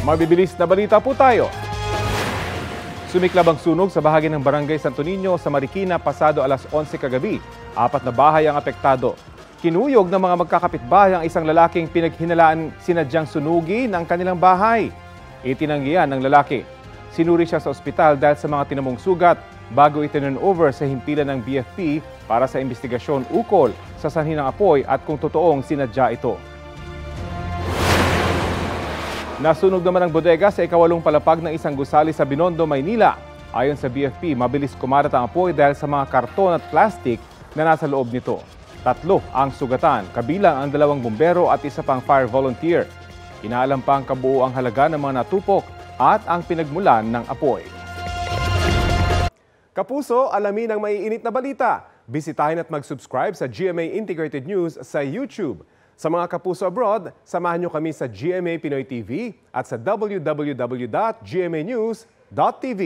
Mabibilis na balita po tayo. Sumiklab ang sunog sa bahagi ng Barangay Santo Niño sa Marikina pasado alas 11 kagabi. 4 na bahay ang apektado. Kinuyog ng mga magkakapitbahay ang isang lalaking pinaghinalaan sinadyang sunugin ang kanilang bahay. Itinanggihan ng lalaki. Sinuri siya sa ospital dahil sa mga tinamong sugat bago iturn over sa himpilan ng BFP para sa investigasyon ukol sa sanhi ng apoy at kung totoong sinadya ito. Nasunog naman ang bodega sa ikawalong palapag ng isang gusali sa Binondo, Maynila. Ayon sa BFP, mabilis kumarat ang apoy dahil sa mga karton at plastik na nasa loob nito. 3 ang sugatan, kabilang ang 2 bumbero at 1 pang fire volunteer. Inaalam pa ang kabuuang halaga ng mga natupok at ang pinagmulan ng apoy. Kapuso, alamin ang maiinit na balita. Bisitahin at mag-subscribe sa GMA Integrated News sa YouTube. Sa mga kapuso abroad, samahan nyo kami sa GMA Pinoy TV at sa www.gmanews.tv.